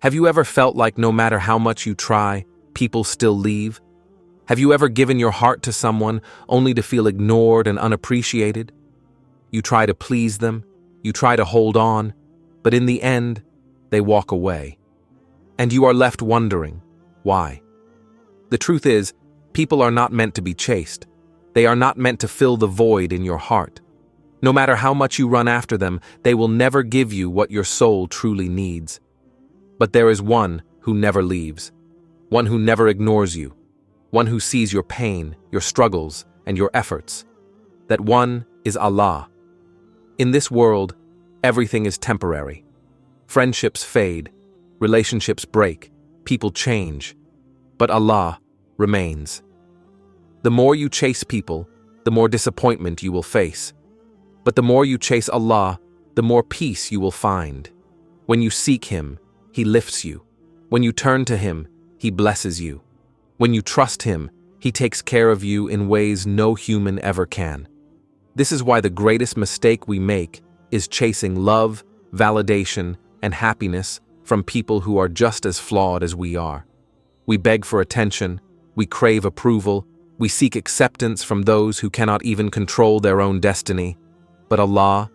Have you ever felt like no matter how much you try, people still leave? Have you ever given your heart to someone only to feel ignored and unappreciated? You try to please them, you try to hold on, but in the end, they walk away. And you are left wondering, why? The truth is, people are not meant to be chased. They are not meant to fill the void in your heart. No matter how much you run after them, they will never give you what your soul truly needs. But there is one who never leaves, one who never ignores you, one who sees your pain, your struggles, and your efforts. That one is Allah. In this world, everything is temporary. Friendships fade, relationships break, people change, but Allah remains. The more you chase people, the more disappointment you will face. But the more you chase Allah, the more peace you will find. When you seek Him, He lifts you. When you turn to Him, He blesses you. When you trust Him, He takes care of you in ways no human ever can. This is why the greatest mistake we make is chasing love, validation, and happiness from people who are just as flawed as we are. We beg for attention, we crave approval, we seek acceptance from those who cannot even control their own destiny. But Allah,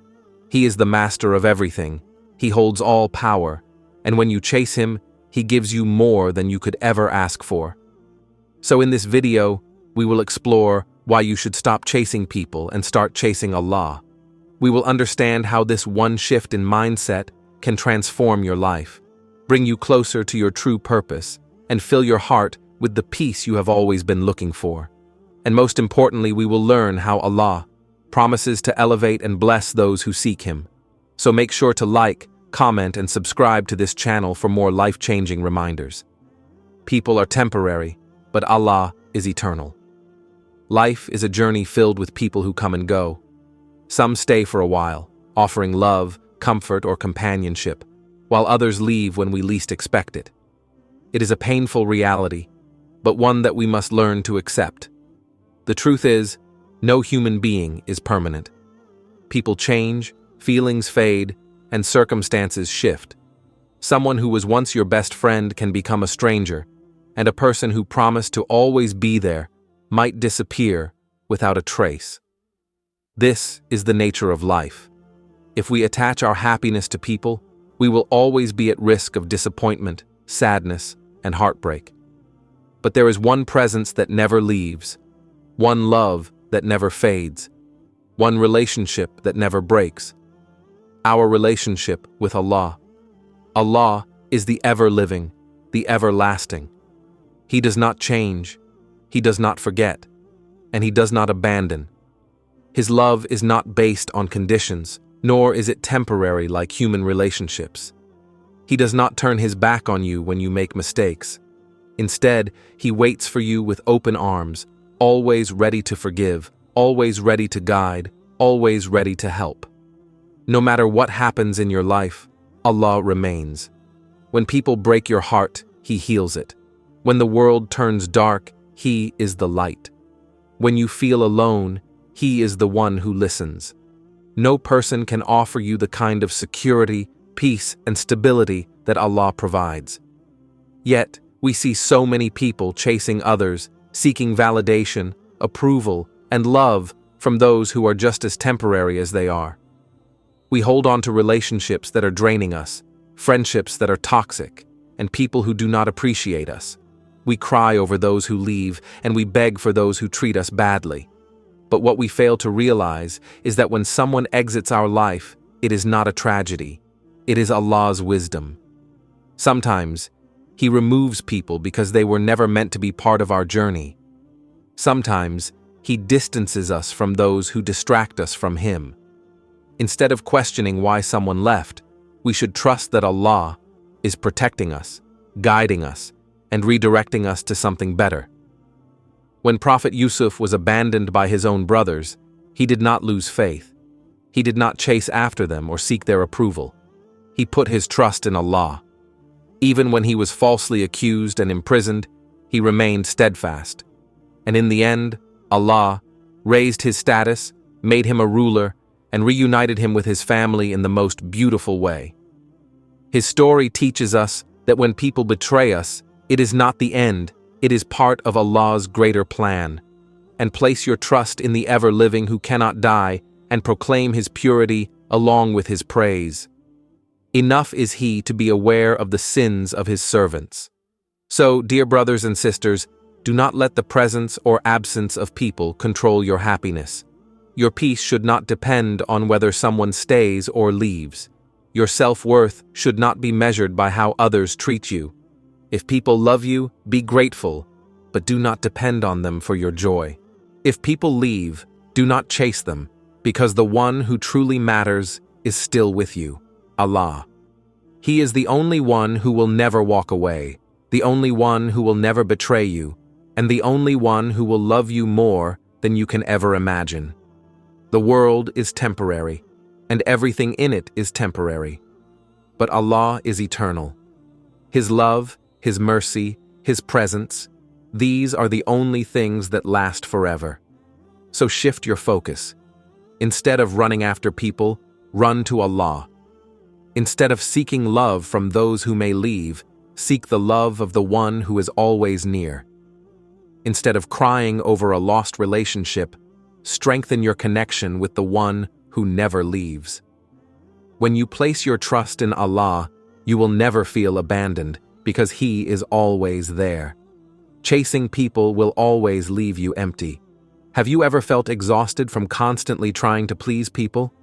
He is the master of everything. He holds all power, and when you chase Him, He gives you more than you could ever ask for. So in this video, we will explore why you should stop chasing people and start chasing Allah. We will understand how this one shift in mindset can transform your life, bring you closer to your true purpose, and fill your heart with the peace you have always been looking for. And most importantly, we will learn how Allah promises to elevate and bless those who seek Him. So make sure to like, comment, and subscribe to this channel for more life-changing reminders. People are temporary, but Allah is eternal. Life is a journey filled with people who come and go. Some stay for a while, offering love, comfort, or companionship, while others leave when we least expect it. It is a painful reality, but one that we must learn to accept. The truth is, no human being is permanent. People change, feelings fade, and circumstances shift. Someone who was once your best friend can become a stranger, and a person who promised to always be there might disappear without a trace. This is the nature of life. If we attach our happiness to people, we will always be at risk of disappointment, sadness, and heartbreak. But there is one presence that never leaves, one love that never fades, one relationship that never breaks. Our relationship with Allah. Allah is the ever-living, the everlasting. He does not change, He does not forget, and He does not abandon. His love is not based on conditions, nor is it temporary like human relationships. He does not turn His back on you when you make mistakes. Instead, He waits for you with open arms, always ready to forgive, always ready to guide, always ready to help. No matter what happens in your life, Allah remains. When people break your heart, He heals it. When the world turns dark, He is the light. When you feel alone, He is the one who listens. No person can offer you the kind of security, peace, and stability that Allah provides. Yet, we see so many people chasing others, seeking validation, approval, and love from those who are just as temporary as they are. We hold on to relationships that are draining us, friendships that are toxic, and people who do not appreciate us. We cry over those who leave, and we beg for those who treat us badly. But what we fail to realize is that when someone exits our life, it is not a tragedy. It is Allah's wisdom. Sometimes, He removes people because they were never meant to be part of our journey. Sometimes, He distances us from those who distract us from Him. Instead of questioning why someone left, we should trust that Allah is protecting us, guiding us, and redirecting us to something better. When Prophet Yusuf was abandoned by his own brothers, he did not lose faith. He did not chase after them or seek their approval. He put his trust in Allah. Even when he was falsely accused and imprisoned, he remained steadfast. And in the end, Allah raised his status, made him a ruler, and reunited him with his family in the most beautiful way. His story teaches us that when people betray us, it is not the end, it is part of Allah's greater plan. And place your trust in the ever-living who cannot die, and proclaim His purity along with His praise. Enough is He to be aware of the sins of His servants. So, dear brothers and sisters, do not let the presence or absence of people control your happiness. Your peace should not depend on whether someone stays or leaves. Your self-worth should not be measured by how others treat you. If people love you, be grateful, but do not depend on them for your joy. If people leave, do not chase them, because the one who truly matters is still with you, Allah. He is the only one who will never walk away, the only one who will never betray you, and the only one who will love you more than you can ever imagine. The world is temporary, and everything in it is temporary. But Allah is eternal. His love, His mercy, His presence, these are the only things that last forever. So shift your focus. Instead of running after people, run to Allah. Instead of seeking love from those who may leave, seek the love of the one who is always near. Instead of crying over a lost relationship, strengthen your connection with the one who never leaves. When you place your trust in Allah, you will never feel abandoned because He is always there. Chasing people will always leave you empty. Have you ever felt exhausted from constantly trying to please people?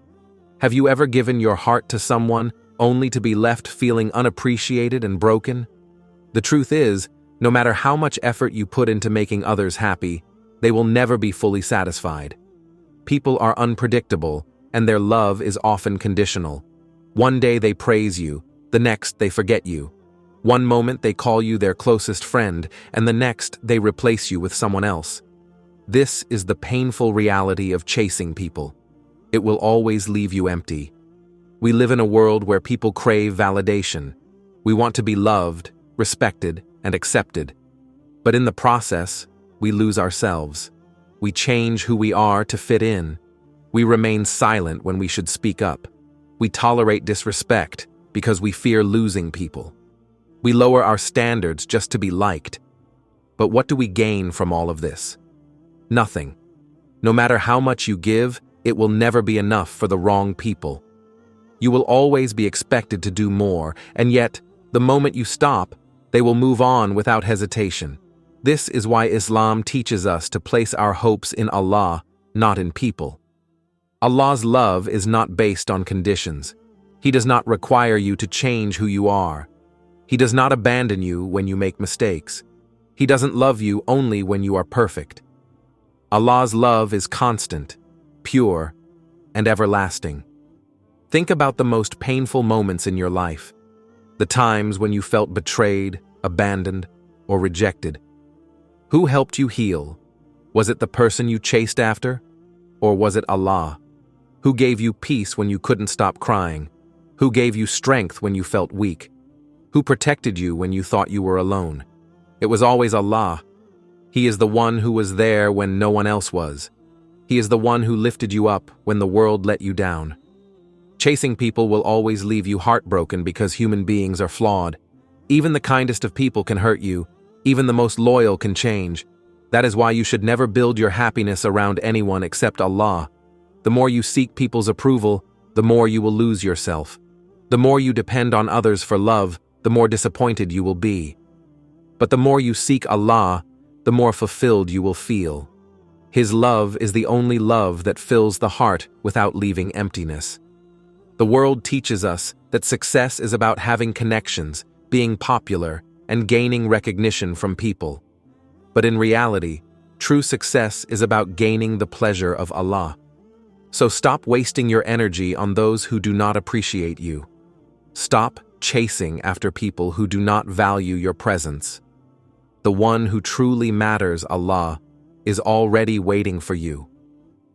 Have you ever given your heart to someone only to be left feeling unappreciated and broken? The truth is, no matter how much effort you put into making others happy, they will never be fully satisfied. People are unpredictable, and their love is often conditional. One day they praise you, the next they forget you. One moment they call you their closest friend, and the next they replace you with someone else. This is the painful reality of chasing people. It will always leave you empty. We live in a world where people crave validation. We want to be loved, respected, and accepted. But in the process, we lose ourselves. We change who we are to fit in. We remain silent when we should speak up. We tolerate disrespect because we fear losing people. We lower our standards just to be liked. But what do we gain from all of this? Nothing. No matter how much you give, it will never be enough for the wrong people. You will always be expected to do more, and yet, the moment you stop, they will move on without hesitation. This is why Islam teaches us to place our hopes in Allah, not in people. Allah's love is not based on conditions. He does not require you to change who you are. He does not abandon you when you make mistakes. He doesn't love you only when you are perfect. Allah's love is constant, pure, and everlasting. Think about the most painful moments in your life. The times when you felt betrayed, abandoned, or rejected. Who helped you heal? Was it the person you chased after? Or was it Allah? Who gave you peace when you couldn't stop crying? Who gave you strength when you felt weak? Who protected you when you thought you were alone? It was always Allah. He is the one who was there when no one else was. He is the one who lifted you up when the world let you down. Chasing people will always leave you heartbroken because human beings are flawed. Even the kindest of people can hurt you. Even the most loyal can change. That is why you should never build your happiness around anyone except Allah. The more you seek people's approval, the more you will lose yourself. The more you depend on others for love, the more disappointed you will be. But the more you seek Allah, the more fulfilled you will feel. His love is the only love that fills the heart without leaving emptiness. The world teaches us that success is about having connections, being popular, and gaining recognition from people. But in reality, true success is about gaining the pleasure of Allah. So stop wasting your energy on those who do not appreciate you. Stop chasing after people who do not value your presence. The one who truly matters, Allah, is already waiting for you.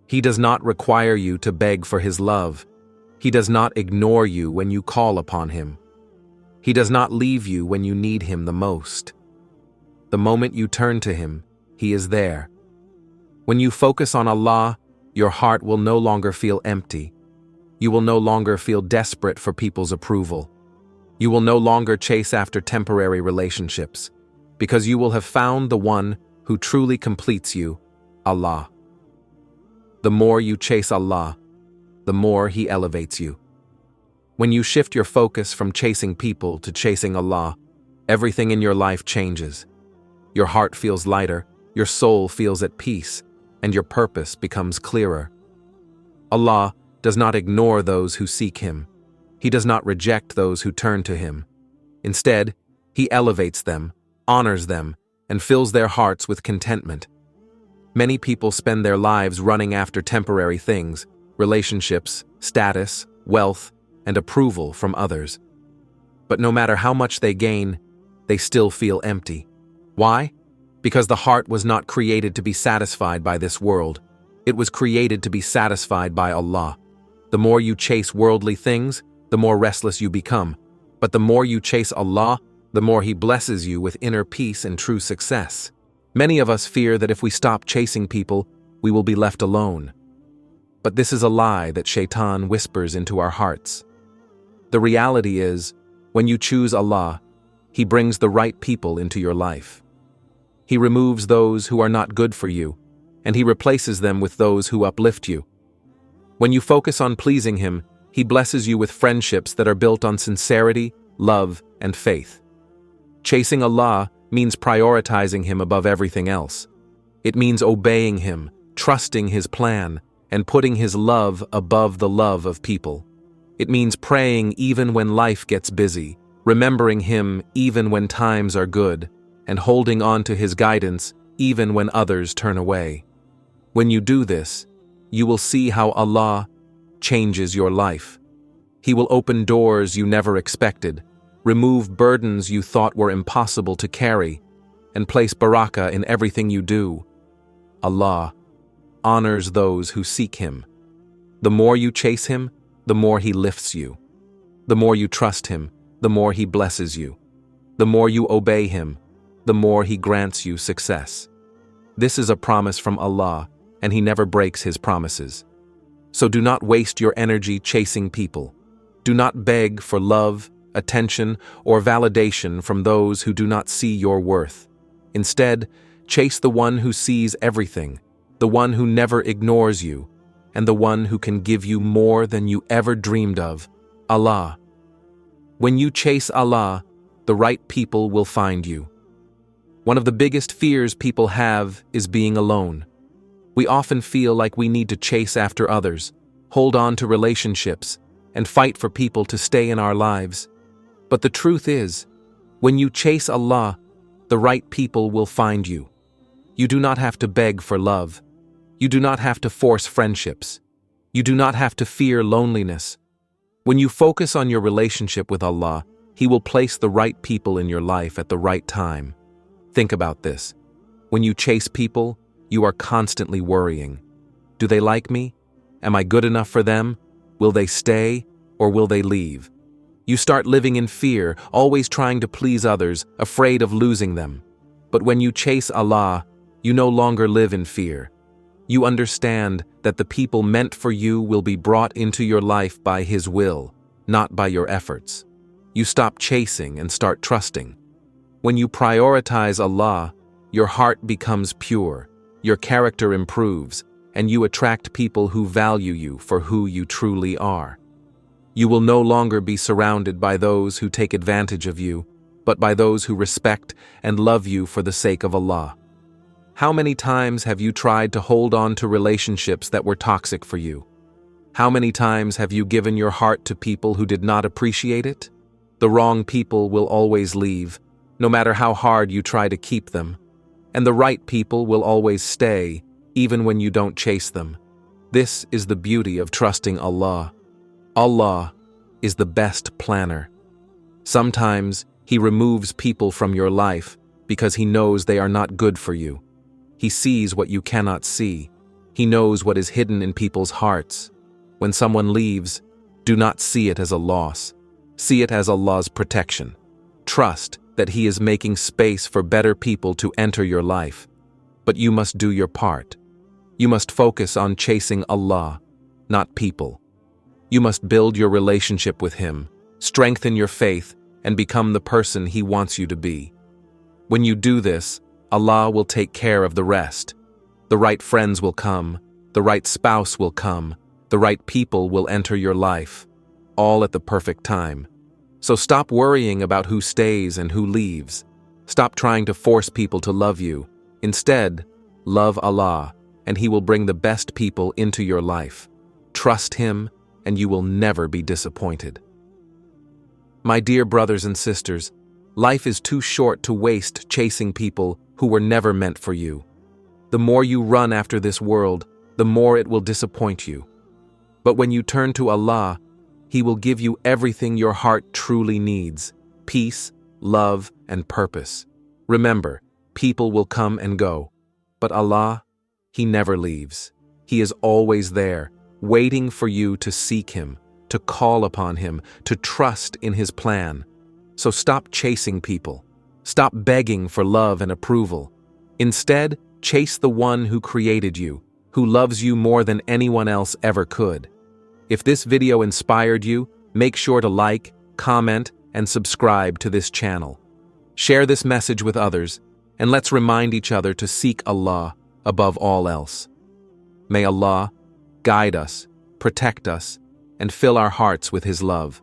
He does not require you to beg for His love. He does not ignore you when you call upon Him. He does not leave you when you need Him the most. The moment you turn to Him, He is there. When you focus on Allah, your heart will no longer feel empty. You will no longer feel desperate for people's approval. You will no longer chase after temporary relationships, because you will have found the one who truly completes you, Allah. The more you chase Allah, the more He elevates you. When you shift your focus from chasing people to chasing Allah, everything in your life changes. Your heart feels lighter, your soul feels at peace, and your purpose becomes clearer. Allah does not ignore those who seek Him. He does not reject those who turn to Him. Instead, He elevates them, honors them, and fills their hearts with contentment. Many people spend their lives running after temporary things, relationships, status, wealth, and approval from others. But no matter how much they gain, they still feel empty. Why? Because the heart was not created to be satisfied by this world. It was created to be satisfied by Allah. The more you chase worldly things, the more restless you become. But the more you chase Allah, the more He blesses you with inner peace and true success. Many of us fear that if we stop chasing people, we will be left alone. But this is a lie that Shaitan whispers into our hearts. The reality is, when you choose Allah, He brings the right people into your life. He removes those who are not good for you, and He replaces them with those who uplift you. When you focus on pleasing Him, He blesses you with friendships that are built on sincerity, love, and faith. Chasing Allah means prioritizing Him above everything else. It means obeying Him, trusting His plan, and putting His love above the love of people. It means praying even when life gets busy, remembering Him even when times are good, and holding on to His guidance even when others turn away. When you do this, you will see how Allah changes your life. He will open doors you never expected, remove burdens you thought were impossible to carry, and place barakah in everything you do. Allah honors those who seek Him. The more you chase Him, the more He lifts you. The more you trust Him, the more He blesses you. The more you obey Him, the more He grants you success. This is a promise from Allah, and He never breaks His promises. So do not waste your energy chasing people. Do not beg for love, attention, or validation from those who do not see your worth. Instead, chase the one who sees everything, the one who never ignores you, and the one who can give you more than you ever dreamed of, Allah. When you chase Allah, the right people will find you. One of the biggest fears people have is being alone. We often feel like we need to chase after others, hold on to relationships, and fight for people to stay in our lives. But the truth is, when you chase Allah, the right people will find you. You do not have to beg for love. You do not have to force friendships. You do not have to fear loneliness. When you focus on your relationship with Allah, He will place the right people in your life at the right time. Think about this. When you chase people, you are constantly worrying. Do they like me? Am I good enough for them? Will they stay or will they leave? You start living in fear, always trying to please others, afraid of losing them. But when you chase Allah, you no longer live in fear. You understand that the people meant for you will be brought into your life by His will, not by your efforts. You stop chasing and start trusting. When you prioritize Allah, your heart becomes pure, your character improves, and you attract people who value you for who you truly are. You will no longer be surrounded by those who take advantage of you, but by those who respect and love you for the sake of Allah. How many times have you tried to hold on to relationships that were toxic for you? How many times have you given your heart to people who did not appreciate it? The wrong people will always leave, no matter how hard you try to keep them. And the right people will always stay, even when you don't chase them. This is the beauty of trusting Allah. Allah is the best planner. Sometimes He removes people from your life because He knows they are not good for you. He sees what you cannot see. He knows what is hidden in people's hearts. When someone leaves, do not see it as a loss. See it as Allah's protection. Trust that He is making space for better people to enter your life. But you must do your part. You must focus on chasing Allah, not people. You must build your relationship with Him, strengthen your faith, and become the person He wants you to be. When you do this, Allah will take care of the rest. The right friends will come, the right spouse will come, the right people will enter your life, all at the perfect time. So stop worrying about who stays and who leaves. Stop trying to force people to love you. Instead, love Allah, and He will bring the best people into your life. Trust Him, and you will never be disappointed. My dear brothers and sisters, life is too short to waste chasing people who were never meant for you. The more you run after this world, the more it will disappoint you. But when you turn to Allah, He will give you everything your heart truly needs: peace, love, and purpose. Remember, people will come and go, but Allah, He never leaves. He is always there, waiting for you to seek Him, to call upon Him, to trust in His plan. So stop chasing people. Stop begging for love and approval. Instead, chase the one who created you, who loves you more than anyone else ever could. If this video inspired you, make sure to like, comment, and subscribe to this channel. Share this message with others, and let's remind each other to seek Allah above all else. May Allah guide us, protect us, and fill our hearts with His love.